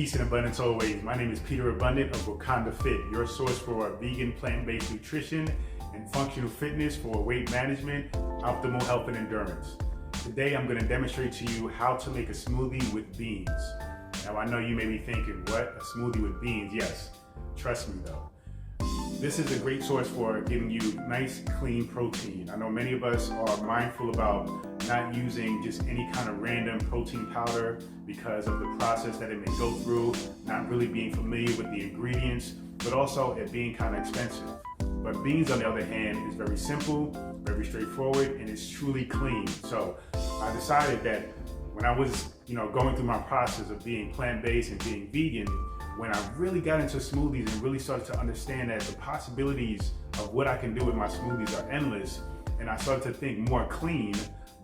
Peace and abundance always. My name is Peter Abundant of WakandaFit, your source for vegan plant-based nutrition and functional fitness for weight management, optimal health and endurance. Today I'm going to demonstrate to you how to make a smoothie with beans. Now I know you may be thinking, what? A smoothie with beans? Yes. Trust me though. This is a great source for giving you nice, clean protein. I know many of us are mindful about not using just any kind of random protein powder because of the process that it may go through, not really being familiar with the ingredients, but also it being kind of expensive. But beans, on the other hand, is very simple, very straightforward, and it's truly clean. So I decided that when I was, going through my process of being plant-based and being vegan, when I really got into smoothies and really started to understand that the possibilities of what I can do with my smoothies are endless, and I started to think more clean,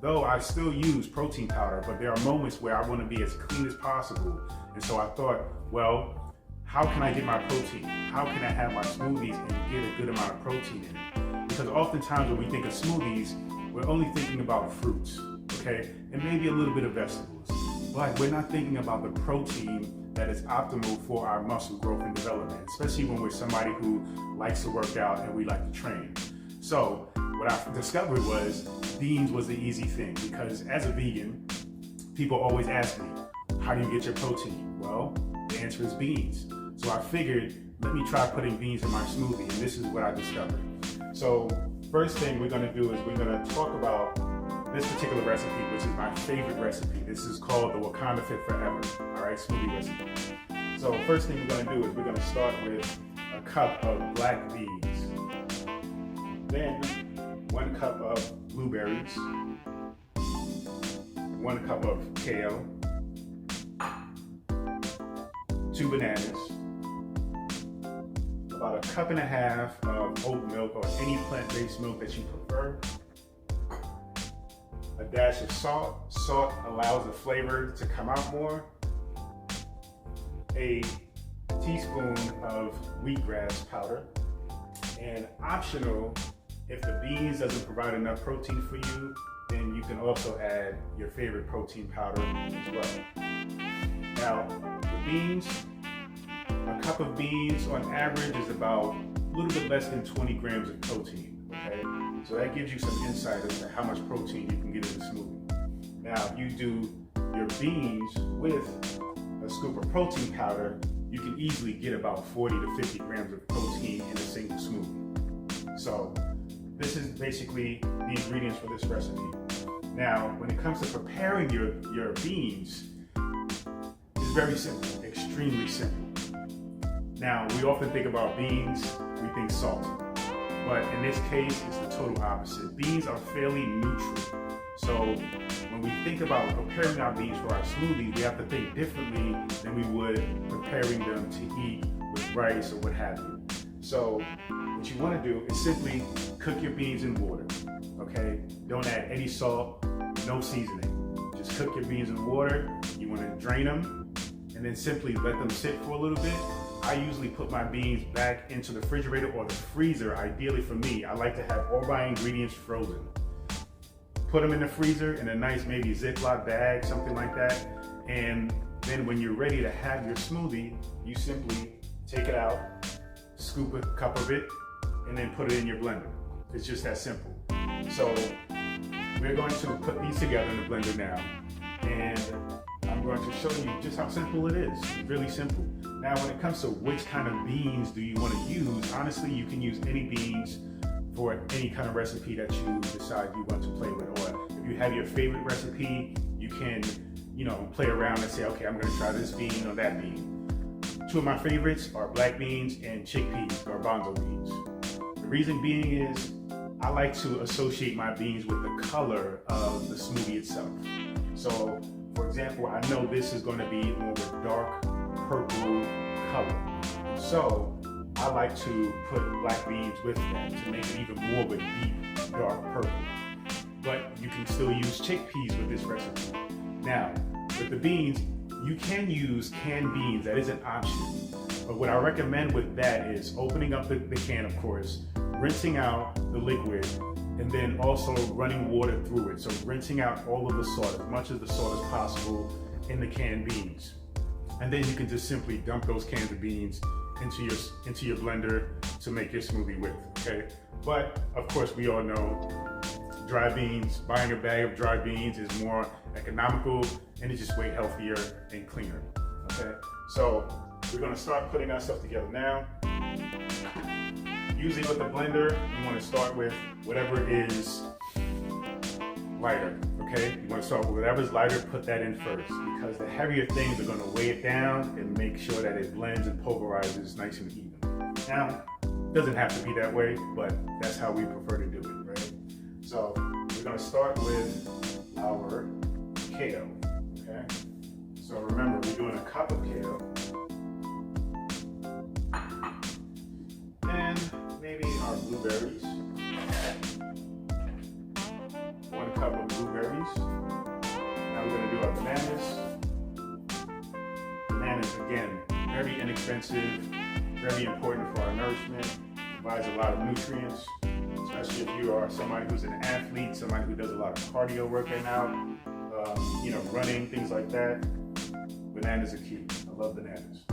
though I still use protein powder, but there are moments where I want to be as clean as possible. And so I thought, well, how can I get my protein? How can I have my smoothies and get a good amount of protein in it? Because oftentimes when we think of smoothies, we're only thinking about fruits, okay? And maybe a little bit of vegetables, but we're not thinking about the protein that is optimal for our muscle growth and development, especially when we're somebody who likes to work out and we like to train. So what I discovered was beans was the easy thing, because as a vegan, people always ask me, how do you get your protein? Well, the answer is beans. So I figured, let me try putting beans in my smoothie, and this is what I discovered. So first thing we're gonna do is we're gonna talk about this particular recipe, which is my favorite recipe. This is called the WakandaFit Forever, all right, smoothie recipe. So first thing we're gonna do is we're gonna start with a cup of black beans. Then 1 cup of blueberries, 1 cup of kale, 2 bananas, about 1.5 cups of oat milk or any plant-based milk that you prefer, a dash of salt. Salt allows the flavor to come out more, a teaspoon of wheatgrass powder, and optional, if the beans doesn't provide enough protein for you, then you can also add your favorite protein powder as well. Now, the beans, a cup of beans on average is about a little bit less than 20 grams of protein, okay? So that gives you some insight as to how much protein you can get in a smoothie. Now, if you do your beans with a scoop of protein powder, you can easily get about 40 to 50 grams of protein in a single smoothie. So this is basically the ingredients for this recipe. Now, when it comes to preparing your beans, it's very simple, extremely simple. Now, we often think about beans, we think salt. But in this case, it's the total opposite. Beans are fairly neutral. So when we think about preparing our beans for our smoothies, we have to think differently than we would preparing them to eat with rice or what have you. So what you want to do is simply cook your beans in water, okay? Don't add any salt, no seasoning. Just cook your beans in water. You want to drain them and then simply let them sit for a little bit. I usually put my beans back into the refrigerator or the freezer. Ideally for me, I like to have all my ingredients frozen. Put them in the freezer in a nice maybe Ziploc bag, something like that. And then when you're ready to have your smoothie, you simply take it out, scoop a cup of it, and then put it in your blender. It's just that simple. So we're going to put these together in the blender now. And I'm going to show you just how simple it is. It's really simple. Now, when it comes to which kind of beans do you want to use, honestly, you can use any beans for any kind of recipe that you decide you want to play with. Or if you have your favorite recipe, you can, play around and say, okay, I'm going to try this bean or that bean. 2 of my favorites are black beans and chickpeas, garbanzo beans. The reason being is I like to associate my beans with the color of the smoothie itself. So, for example, I know this is going to be more of a dark purple color. So I like to put black beans with that to make it even more of a deep, dark purple. But you can still use chickpeas with this recipe. Now, with the beans, you can use canned beans. That is an option. But what I recommend with that is opening up the can, of course, rinsing out the liquid, and then also running water through it. So rinsing out all of the salt, as much of the salt as possible in the canned beans. And then you can just simply dump those cans of beans into your blender to make your smoothie with, okay? But of course, we all know dry beans, buying a bag of dry beans is more economical and it's just way healthier and cleaner, okay? So we're gonna start putting our stuff together now. Usually with the blender, you wanna start with whatever is lighter, okay? You wanna start with whatever's lighter, put that in first, because the heavier things are gonna weigh it down and make sure that it blends and pulverizes nice and even. Now, it doesn't have to be that way, but that's how we prefer to do it, right? So we're gonna start with our kale, okay? So remember, we're doing a cup of kale. And maybe our blueberries. 1 cup of blueberries. Now we're gonna do our bananas. Bananas, again, very inexpensive, very important for our nourishment, provides a lot of nutrients, especially if you are somebody who's an athlete, somebody who does a lot of cardio working out, running, things like that. Bananas are key. I love bananas.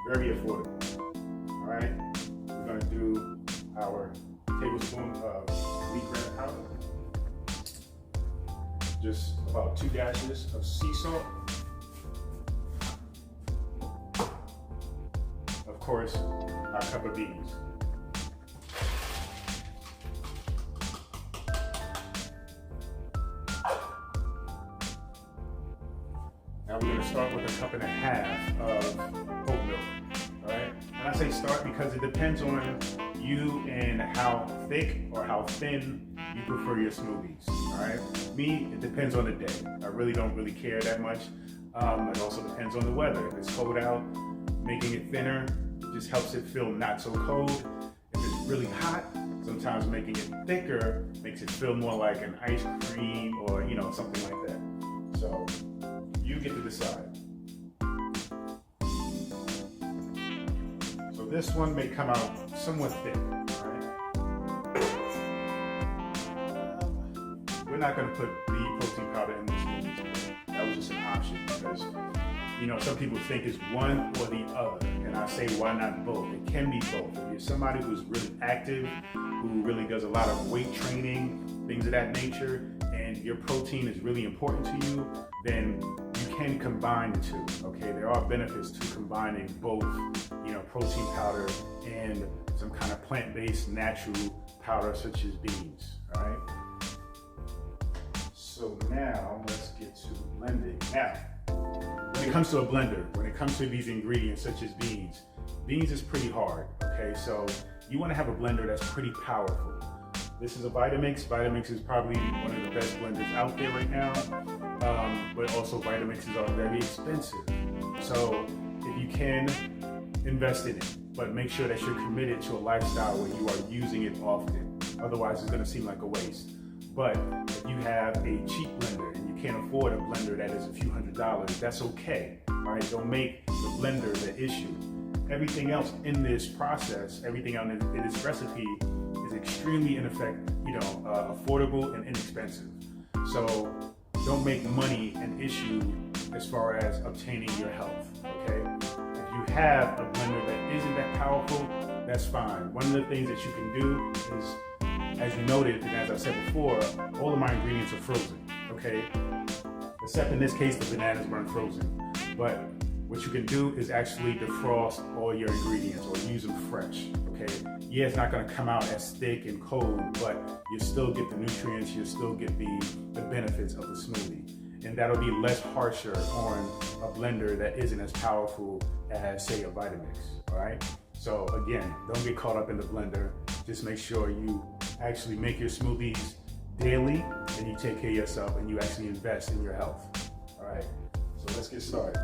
Very affordable. All right, we're gonna do our tablespoon of wheatgrass powder. Just about 2 dashes of sea salt. Of course, our cup of beans. Now we're gonna start with 1.5 cups of oat milk, all right? And I say start because it depends on you and how thick or how thin you prefer your smoothies, all right? Me, it depends on the day. I really don't care that much. It also depends on the weather. If it's cold out, making it thinner just helps it feel not so cold. If it's really hot, sometimes making it thicker makes it feel more like an ice cream or something like that. So you get to decide. So this one may come out somewhat thick, right? We're not going to put the protein powder in this smoothie today. That was just an option because some people think it's one or the other, and I say why not both? It can be both. If you're somebody who's really active, who really does a lot of weight training, things of that nature, and your protein is really important to you, then you can combine the two, okay? There are benefits to combining both, protein powder and some kind of plant-based natural powder such as beans, all right? So now let's get to blending. Now, when it comes to a blender, when it comes to these ingredients such as beans is pretty hard, okay? So you wanna have a blender that's pretty powerful. This is a Vitamix. Vitamix is probably one of the best blenders out there right now, but also Vitamixes are very expensive. So if you can, invest in it, but make sure that you're committed to a lifestyle where you are using it often. Otherwise, it's gonna seem like a waste. But if you have a cheap blender and you can't afford a blender that is a few $100s, that's okay, all right? Don't make the blender the issue. Everything else in this process, everything in this recipe is extremely affordable and inexpensive. So don't make money an issue as far as obtaining your health, okay? If you have a blender that isn't that powerful, that's fine. One of the things that you can do is, as you noted, and as I said before, all of my ingredients are frozen, okay? Except in this case, the bananas weren't frozen. But what you can do is actually defrost all your ingredients or use them fresh, okay? Yeah, it's not gonna come out as thick and cold, but you still get the nutrients, you still get the benefits of the smoothie. And that'll be less harsher on a blender that isn't as powerful as, say, a Vitamix, all right? So again, don't get caught up in the blender. Just make sure you actually make your smoothies daily and you take care of yourself and you actually invest in your health, all right? So let's get started.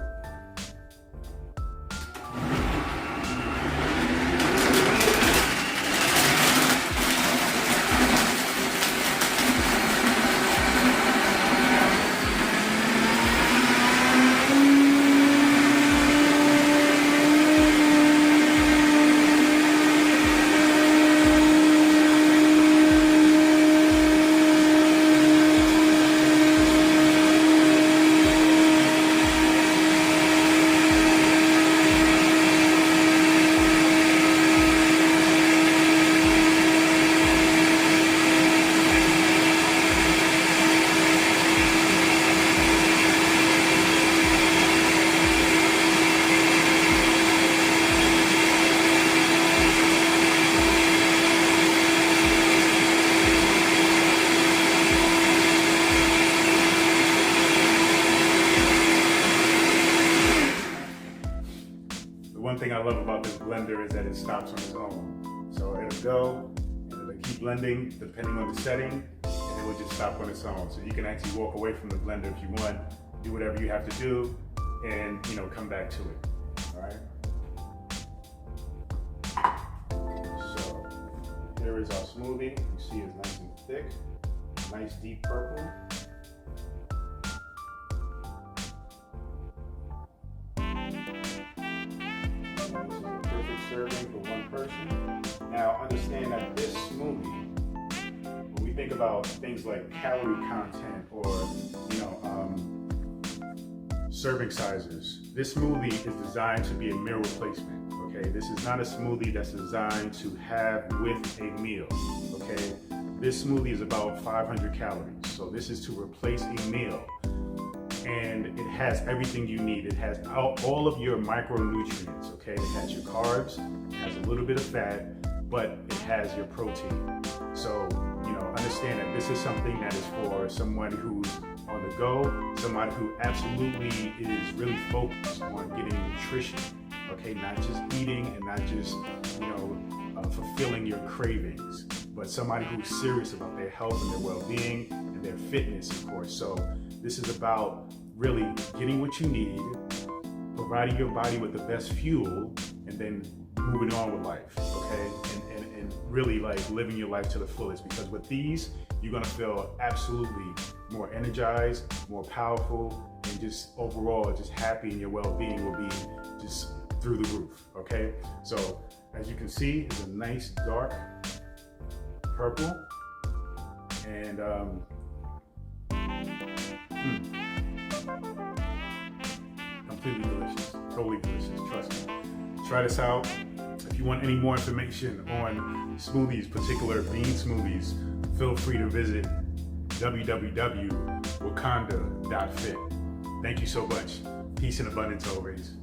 thing I love about this blender is that it stops on its own. So it'll go, and it'll keep blending depending on the setting, and it will just stop on its own. So you can actually walk away from the blender if you want, do whatever you have to do, and come back to it. All right. So here is our smoothie. You see it's nice and thick, nice deep purple. Perfect serving for one person. Now understand that this smoothie, when we think about things like calorie content or serving sizes, this smoothie is designed to be a meal replacement. Okay, this is not a smoothie that's designed to have with a meal. Okay, this smoothie is about 500 calories, so this is to replace a meal. And it has everything you need. It has all of your micronutrients, okay? It has your carbs, it has a little bit of fat, but it has your protein. So, understand that this is something that is for someone who's on the go, somebody who absolutely is really focused on getting nutrition, okay? Not just eating and not just, fulfilling your cravings, but somebody who's serious about their health and their well-being and their fitness, of course. So this is about really getting what you need, providing your body with the best fuel, and then moving on with life, okay? And really like living your life to the fullest, because with these, you're gonna feel absolutely more energized, more powerful, and just overall just happy, and your well-being will be just through the roof, okay? So as you can see, it's a nice dark purple, and completely delicious, totally delicious, trust me. Try this out. If you want any more information on smoothies, particular bean smoothies, feel free to visit www.wakanda.fit. Thank you so much. Peace and abundance always.